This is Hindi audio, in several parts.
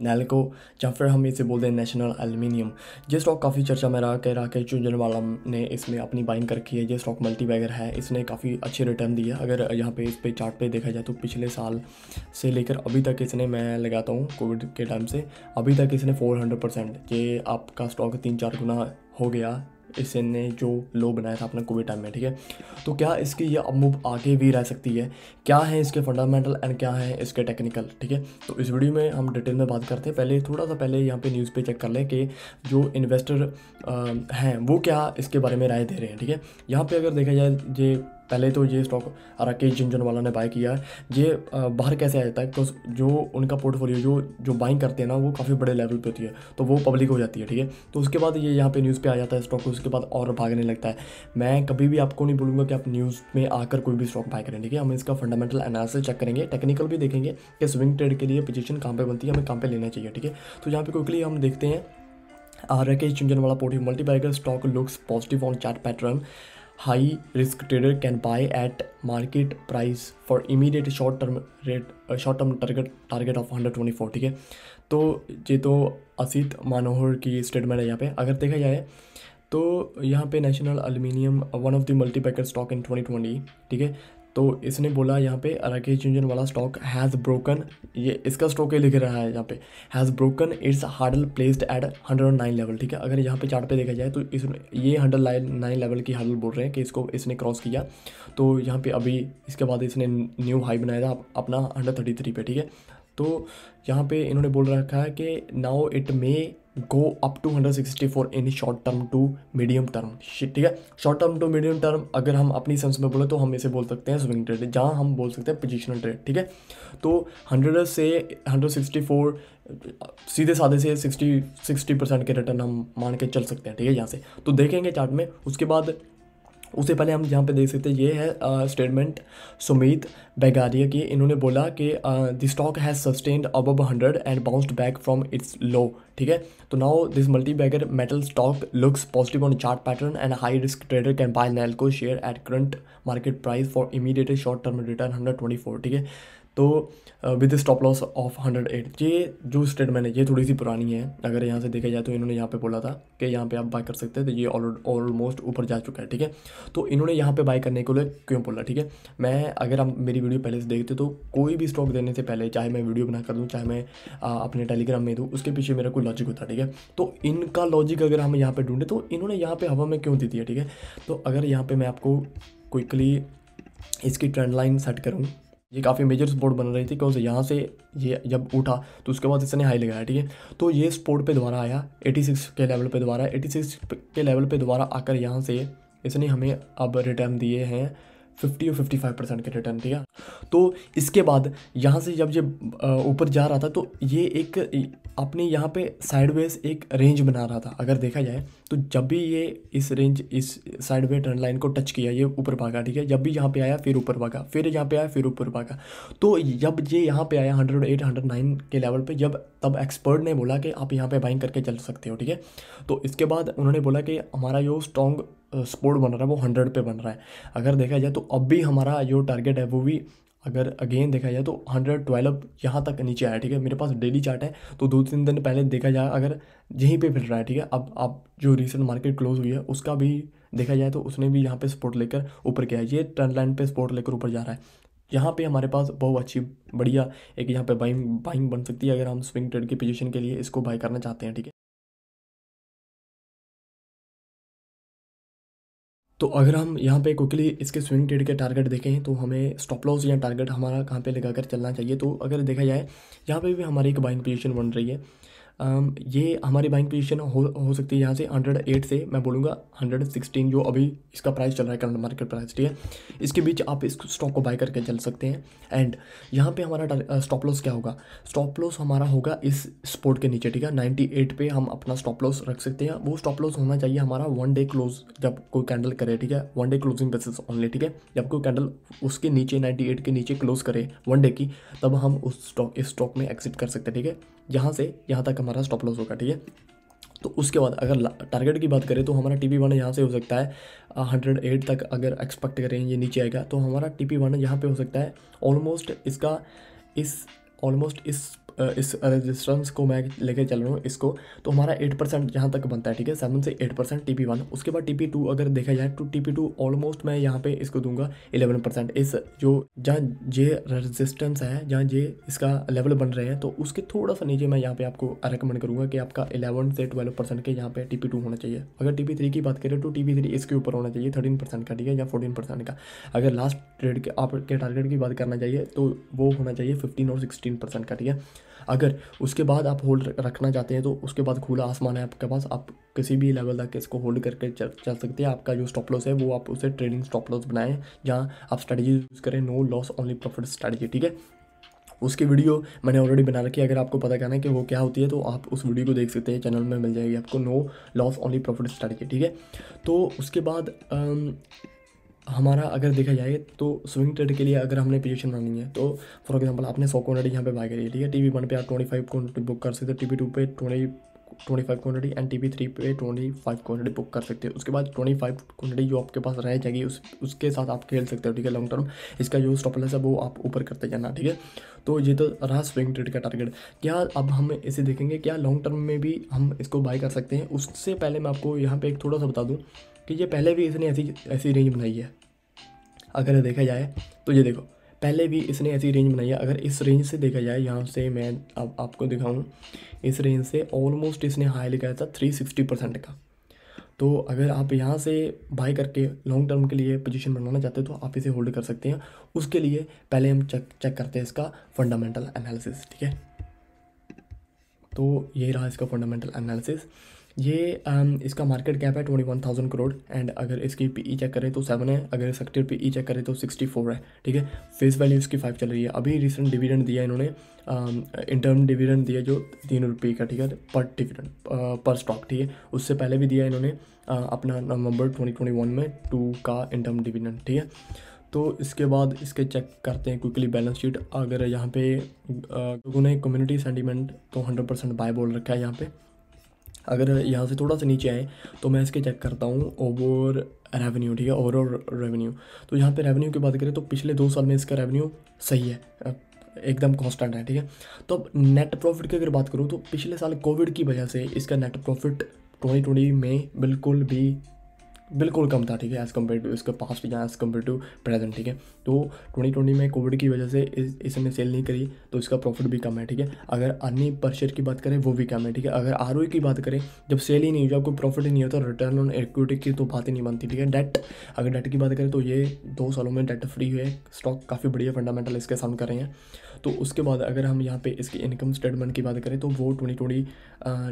नैल्को, या फिर हम इसे बोलते हैं नेशनल एल्युमिनियम। ये स्टॉक काफ़ी चर्चा में रहा कि राकेश झुंझुनवाला ने इसमें अपनी बाइंग कर रखी है। ये स्टॉक मल्टी बैगर है, इसने काफ़ी अच्छे रिटर्न दिया। अगर यहाँ पे इस पे चार्ट पे देखा जाए तो पिछले साल से लेकर अभी तक इसने, मैं लगाता हूँ कोविड के टाइम से अभी तक इसने 400%, ये आपका स्टॉक 3-4 गुना हो गया इसने जो लो बनाया था अपना कोविड टाइम में, ठीक है। तो क्या इसकी ये अब मूव आगे भी रह सकती है? क्या है इसके फंडामेंटल एंड क्या है इसके टेक्निकल, ठीक है। तो इस वीडियो में हम डिटेल में बात करते हैं। पहले थोड़ा सा पहले यहाँ पे न्यूज़ पे चेक कर लें कि जो इन्वेस्टर हैं वो क्या इसके बारे में राय दे रहे हैं, ठीक है। यहाँ पे अगर देखा जाए, ये पहले तो ये स्टॉक राकेश झुनझुनवाला ने बाय किया है। ये बाहर कैसे आ जाता है? बिकॉज जो उनका पोर्टफोलियो जो बाइंग करते हैं ना, वो काफ़ी बड़े लेवल पे होती है, तो वो पब्लिक हो जाती है, ठीक है। तो उसके बाद ये यहाँ पे न्यूज़ पे आ जाता है स्टॉक, उसके बाद और भागने लगता है। मैं कभी भी आपको नहीं बोलूँगा कि आप न्यूज़ में आकर कोई भी स्टॉक बाय करें, ठीक है। हम इसका फंडामेंटल एनालिसिस चेक करेंगे, टेक्निकल भी देखेंगे कि स्विंग ट्रेड के लिए पोजीशन कहाँ पे बनती है, हमें कहाँ पे लेना चाहिए, ठीक है। तो यहाँ पे क्विकली हम देखते हैं Rakesh Jhunjhunwala portfolio multibagger stock looks positive on chart pattern. High risk trader can buy at market price for immediate short term target of 124, ठीक है। तो ये तो असित मनोहर की स्टेटमेंट है यहाँ पे। अगर देखा जाए तो यहाँ पे national aluminium one of the multibagger stock in 2020, ठीक है। तो इसने बोला यहाँ पे Rakesh Jhunjhunwala stock has broken, ये इसका स्टॉक ही लिख रहा है यहाँ पे, has broken it's hurdle placed at 109 level, ठीक है। अगर यहाँ पे चार्ट पे देखा जाए तो इस ये 109 लेवल की हार्डल बोल रहे हैं कि इसको इसने क्रॉस किया। तो यहाँ पे अभी इसके बाद इसने न्यू हाई बनाया था अपना 133 पे, ठीक है। तो यहाँ पे इन्होंने बोल रखा है कि now it may go up to 164 in short term to medium term, ठीक है। Short term to medium term अगर हम अपनी सेंस में बोले तो हम इसे बोल सकते हैं स्विंग ट्रेड, जहाँ हम बोल सकते हैं पोजिशनल ट्रेड, ठीक है। तो 100 से 164 सीधे साधे से 60% के रिटर्न हम मान के चल सकते हैं, ठीक है, यहाँ से। तो देखेंगे चार्ट में। उसके बाद उससे पहले हम यहाँ पे देख सकते हैं, ये है स्टेटमेंट सुमित बेगारिया की। इन्होंने बोला कि the stock has sustained above 100 and bounced back from its low, ठीक है। तो now this multibagger metal stock looks positive on chart pattern and high risk trader can buy Nalco share at current market price for immediate short term return 124, ठीक है। तो विद स्टॉप लॉस ऑफ 108, ये जो स्टेटमेंट है ये थोड़ी सी पुरानी है। अगर यहाँ से देखा जाए तो इन्होंने यहाँ पे बोला था कि यहाँ पे आप बाय कर सकते हैं, तो ये ऑलमोस्ट ऊपर जा चुका है, ठीक है। तो इन्होंने यहाँ पे बाय करने के लिए क्यों बोला, ठीक है। मैं अगर आप मेरी वीडियो पहले से देखते तो कोई भी स्टॉक देने से पहले, चाहे मैं वीडियो बना कर दूँ, चाहे मैं अपने टेलीग्राम में दूँ, उसके पीछे मेरा कोई लॉजिक होता है, ठीक है। तो इनका लॉजिक अगर हम यहाँ पर ढूंढे तो इन्होंने यहाँ पर हवा में क्यों दी है, ठीक है। तो अगर यहाँ पर मैं आपको क्विकली इसकी ट्रेंड लाइन सेट करूँ, ये काफ़ी मेजर सपोर्ट बन रही थी, क्योंकि यहाँ से ये जब उठा तो उसके बाद इसने हाई लगाया, ठीक है। तो ये सपोर्ट पे दोबारा आया 86 के लेवल पे, दोबारा 86 के लेवल पे दोबारा आकर यहाँ से इसने हमें अब रिटर्न दिए हैं 50 और 55% के रिटर्न, ठीक है। तो इसके बाद यहाँ से जब ये ऊपर जा रहा था तो ये एक अपने यहाँ पे साइडवेज एक रेंज बना रहा था। अगर देखा जाए तो जब भी ये इस रेंज, इस साइडवे ट्रेंड लाइन को टच किया, ये ऊपर भागा, ठीक है। जब भी यहाँ पे आया फिर ऊपर भागा, फिर यहाँ पे आया फिर ऊपर भागा। तो जब ये यहाँ पे आया 108 109 के लेवल पे, जब तब एक्सपर्ट ने बोला कि आप यहाँ पे बाइंग करके चल सकते हो, ठीक है। तो इसके बाद उन्होंने बोला कि हमारा जो स्ट्रॉन्ग सपोर्ट बन रहा है वो 100 पे बन रहा है। अगर देखा जाए तो अब भी हमारा जो टारगेट है वो भी, अगर अगेन देखा जाए तो 112 यहाँ तक नीचे आया, ठीक है। मेरे पास डेली चार्ट है, तो 2-3 दिन पहले देखा जाए अगर यहीं पे फिर रहा है, ठीक है। अब जो रिसेंट मार्केट क्लोज हुई है उसका भी देखा जाए तो उसने भी यहाँ पे सपोर्ट लेकर ऊपर किया है। ये ट्रेंड लाइन पे सपोर्ट लेकर ऊपर जा रहा है। यहाँ पे हमारे पास बहुत अच्छी बढ़िया एक यहाँ पे बाइंग बन सकती है अगर हम स्विंग ट्रेड की पोजीशन के लिए इसको बाय करना चाहते हैं, ठीक है। तो अगर हम यहाँ पे क्विकली इसके स्विंग ट्रेड के टारगेट देखें तो हमें स्टॉप लॉस या टारगेट हमारा कहाँ पे लगाकर चलना चाहिए। तो अगर देखा जाए यहाँ पे भी हमारी एक बाइंग पोजीशन बन रही है। ये हमारी बाइंग पोजीशन हो सकती है यहाँ से 108 से मैं बोलूँगा 116, जो अभी इसका प्राइस चल रहा है करंट मार्केट प्राइस, ठीक है। इसके बीच आप इस स्टॉक को बाय करके चल सकते हैं। एंड यहाँ पे हमारा स्टॉप लॉस क्या होगा? स्टॉप लॉस हमारा होगा इस सपोर्ट के नीचे, ठीक है। 98 पे हम अपना स्टॉप लॉस रख सकते हैं। वो स्टॉप लॉस होना चाहिए हमारा 1 डे क्लोज, जब कोई कैंडल करे, ठीक है, 1 डे क्लोजिंग बेसिस ओनली, ठीक है। जब कोई कैंडल उसके नीचे 98 के नीचे क्लोज करे 1 डे की, तब हम इस स्टॉक में एग्जिट कर सकते हैं, ठीक है। यहाँ से यहाँ तक हमारा स्टॉप लॉस होगा, ठीक है। तो उसके बाद अगर टारगेट की बात करें तो हमारा TP1 यहाँ से हो सकता है 108 तक। अगर एक्सपेक्ट करें ये नीचे आएगा तो हमारा TP1 यहाँ पे हो सकता है ऑलमोस्ट इसका इस ऑलमोस्ट इस रेजिस्टेंस को मैं लेके चल रहा हूँ इसको, तो हमारा 8% यहाँ तक बनता है, ठीक है, 7 से 8% TP1। उसके बाद TP2 अगर देखा जाए तो TP2 ऑलमोस्ट मैं यहाँ पे इसको दूंगा 11%। इस जो जहाँ जे रेजिस्टेंस है, जहाँ जे इसका लेवल बन रहे हैं, तो उसके थोड़ा सा नीचे मैं यहाँ पे आपको रेकमेंड करूँगा कि आपका 11 से 12% के यहाँ पे TP2 होना चाहिए। अगर TP3 की बात करें तो TP3 इसके ऊपर होना चाहिए 13% का, ठीक है, या 14% का। अगर लास्ट ट्रेड के आपके टारगेट की बात करना चाहिए तो वो होना चाहिए 15 और 16% का, ठीक है। अगर उसके बाद आप होल्ड रखना चाहते हैं तो उसके बाद खुला आसमान है आपके पास, आप किसी भी लेवल तक इसको होल्ड करके चल सकते हैं। आपका जो स्टॉप लॉस है वो आप उसे ट्रेडिंग स्टॉप लॉस बनाएं, जहाँ आप स्ट्रैटेजी यूज़ करें, no loss only profit strategy, ठीक है। उसकी वीडियो मैंने ऑलरेडी बना रखी है, अगर आपको पता करना है कि वो क्या होती है तो आप उस वीडियो को देख सकते हैं, चैनल में मिल जाएगी आपको, no loss only profit strategy, ठीक है। तो उसके बाद हमारा अगर देखा जाए तो स्विंग ट्रेड के लिए अगर हमने पोजीशन बनानी है तो फॉर एग्जांपल आपने 100 क्वांटिटी यहाँ पे बाय करी है, ठीक है। TP1 पे आप 25 क्वांटिटी बुक कर सकते हो, TP2 पे 25 क्वांटिटी एंड TP3 पे 25 क्वांटिटी बुक कर सकते हो। उसके बाद 25 क्वांटिटी जो आपके पास रह जाएगी उसके साथ आप खेल सकते हो, ठीक है, लॉन्ग टर्म। इसका जो स्टॉप लॉस है वो आप ऊपर करते जाना, ठीक है। तो ये तो रहा स्विंग ट्रेड का टारगेट। क्या अब हम इसे देखेंगे क्या लॉन्ग टर्म में भी हम इसको बाय कर सकते हैं? उससे पहले मैं आपको यहाँ पे एक थोड़ा सा बता दूँ कि ये पहले भी इसने ऐसी रेंज बनाई है। अगर देखा जाए तो ये देखो, पहले भी इसने ऐसी रेंज बनाई है। अगर इस रेंज से देखा जाए, यहाँ से मैं अब आपको दिखाऊं, इस रेंज से ऑलमोस्ट इसने हाई लिखाया था 360% का। तो अगर आप यहाँ से बाय करके लॉन्ग टर्म के लिए पोजीशन बनाना चाहते हैं तो आप इसे होल्ड कर सकते हैं। उसके लिए पहले हम चेक करते हैं इसका फंडामेंटल एनालिसिस, ठीक है। तो ये रहा इसका फंडामेंटल एनालिसिस। ये इसका मार्केट कैप है 21,000 करोड़ एंड अगर इसकी PE चेक करें तो 7 है, अगर सेक्टर PE चेक करें तो 64 है, ठीक है। फेस वैल्यू इसकी 5 चल रही है। अभी रिसेंट डिविडेंड दिया इन्होंने, इंटर्म डिविडेंड दिया जो 3 रुपये का, ठीक है, पर डिविडेंड पर स्टॉक, ठीक है। उससे पहले भी दिया इन्होंने अपना नवंबर 2021 में 2 का इंटर्म डिविडेंड, ठीक है। तो इसके बाद इसके चेक करते हैं क्विकली बैलेंस शीट। अगर यहाँ पे लोगों ने कम्युनिटी सेंटीमेंट तो 100% बाय बोल रखा है यहाँ पे। अगर यहाँ से थोड़ा सा नीचे आए तो मैं इसके चेक करता हूँ ओवर रेवेन्यू, ठीक है, ओवरऑल रेवेन्यू। तो यहाँ पे रेवेन्यू की बात करें तो पिछले 2 साल में इसका रेवेन्यू सही है, एकदम कांस्टेंट है, ठीक है। तो अब नेट प्रॉफिट की अगर बात करूँ तो पिछले साल कोविड की वजह से इसका नेट प्रॉफिट 2020 में बिल्कुल कम था, ठीक है, एज़ कम्पेयर टू इसका पास्ट या एज़ कम्पेयर टू प्रेजेंट, ठीक है। तो 2020 में कोविड की वजह से इसने सेल नहीं करी तो इसका प्रॉफिट भी कम है, ठीक है। अगर अर्निंग पर शेयर की बात करें वो भी कम है, ठीक है। अगर ROE की बात करें, जब सेल ही नहीं हुई, जब कोई प्रॉफिट ही नहीं होता, रिटर्न ऑन इक्विटी की तो बात ही नहीं बनती, ठीक है। अगर डेट की बात करें तो ये 2 सालों में डेट फ्री है, स्टॉक काफ़ी बढ़िया फंडामेंटल इसके साउंड कर रहे हैं। तो उसके बाद अगर हम यहाँ पे इसकी इनकम स्टेटमेंट की बात करें तो वो 2020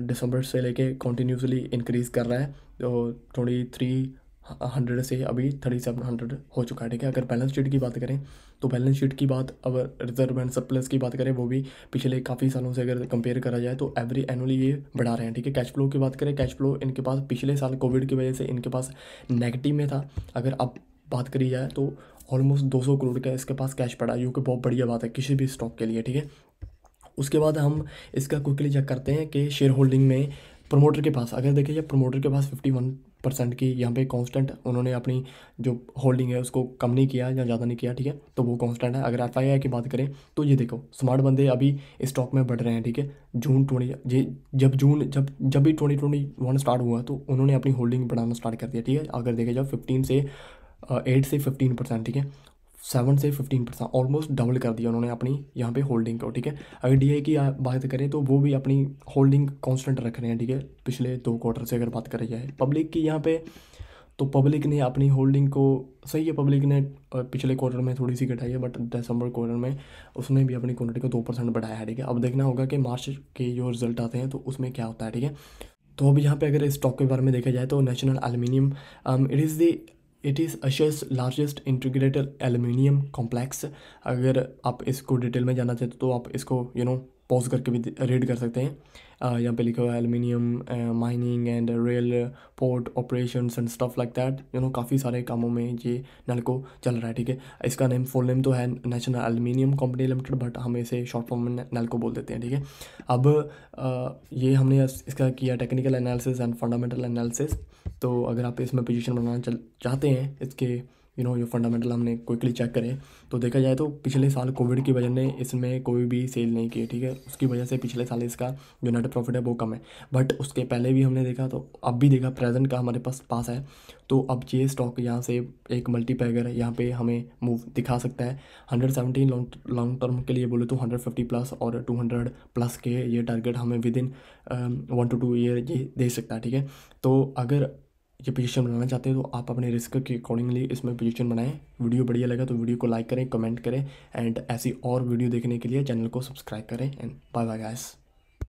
दिसंबर से लेके कंटिन्यूसली इंक्रीज़ कर रहा है। तो 2300 से अभी 3700 हो चुका है, ठीक है। अगर बैलेंस शीट की बात करें तो बैलेंस शीट की बात, अब रिजर्व एंड सरप्लस की बात करें वो भी पिछले काफ़ी सालों से अगर कंपेयर करा जाए तो एवरी एनुअली ये बढ़ा रहे हैं, ठीक है। कैश फ्लो की बात करें, कैश फ्लो इनके पास पिछले साल कोविड की वजह से इनके पास नेगेटिव में था। अगर अब बात करी जाए तो ऑलमोस्ट 200 करोड़ का इसके पास कैश पड़ा है, जो कि बहुत बढ़िया बात है किसी भी स्टॉक के लिए, ठीक है। उसके बाद हम इसका क्विकली चेक करते हैं कि शेयर होल्डिंग में प्रमोटर के पास, अगर देखिए प्रमोटर के पास 51% की यहाँ पे कांस्टेंट, उन्होंने अपनी जो होल्डिंग है उसको कम नहीं किया या ज़्यादा नहीं किया, ठीक है, तो वो कांस्टेंट है। अगर FII की बात करें तो ये देखो स्मार्ट बंदे अभी स्टॉक में बढ़ रहे हैं, ठीक है। जब भी 2021 स्टार्ट हुआ तो उन्होंने अपनी होल्डिंग बढ़ाना स्टार्ट कर दिया, ठीक है। अगर देखा जाए 8 से 15%, ठीक है, 7 से 15%, ऑलमोस्ट डबल कर दिया उन्होंने अपनी यहाँ पे होल्डिंग को, ठीक है। अगर DI की बात करें तो वो भी अपनी होल्डिंग कांस्टेंट रख रहे हैं, ठीक है, पिछले 2 क्वार्टर से अगर बात करी जाए। पब्लिक की यहाँ पे तो पब्लिक ने अपनी होल्डिंग को, सही है, पब्लिक ने पिछले क्वार्टर में थोड़ी सी घटाई है, बट दिसंबर क्वार्टर में उसने भी अपनी क्वांटिटी को 2% बढ़ाया है, ठीक है। अब देखना होगा कि मार्च के जो रिजल्ट आते हैं तो उसमें क्या होता है, ठीक है। तो अब यहाँ पे अगर स्टॉक के बारे में देखा जाए तो national aluminium, it is Asia's largest integrated aluminium complex. अगर आप इसको डिटेल में जानना चाहते तो आप इसको पॉज करके भी रीड कर सकते हैं। यहाँ पे लिखा हुआ है aluminium mining and rail port operations and stuff like that, काफ़ी सारे कामों में ये नलको चल रहा है, ठीक है। इसका फुल नेम तो है national aluminium company limited, but हम इसे शॉर्ट फॉर्म में नलको बोल देते हैं, ठीक है। अब ये हमने इसका किया technical analysis and fundamental analysis. तो अगर आप इसमें पोजीशन बनाना चाहते हैं इसके ये फंडामेंटल हमने क्विकली चेक करे तो देखा जाए तो पिछले साल कोविड की वजह ने इसमें कोई भी सेल नहीं की, ठीक है, उसकी वजह से पिछले साल इसका जो नेट प्रॉफिट है वो कम है। बट उसके पहले भी हमने देखा, तो अब भी देखा, प्रेजेंट का हमारे पास है। तो अब ये स्टॉक यहाँ से एक मल्टीपैगर यहाँ पे हमें मूव दिखा सकता है। 117 लॉन्ग टर्म के लिए बोले तो 150 प्लस और 200 प्लस के ये टारगेट हमें विद इन 1 to 2 ईयर ये दे सकता है, ठीक है। तो अगर ये पोजीशन बनाना चाहते हैं तो आप अपने रिस्क के अकॉर्डिंगली इसमें पोजीशन बनाएं। वीडियो बढ़िया लगा तो वीडियो को लाइक करें, कमेंट करें, एंड ऐसी और वीडियो देखने के लिए चैनल को सब्सक्राइब करें। And bye bye guys.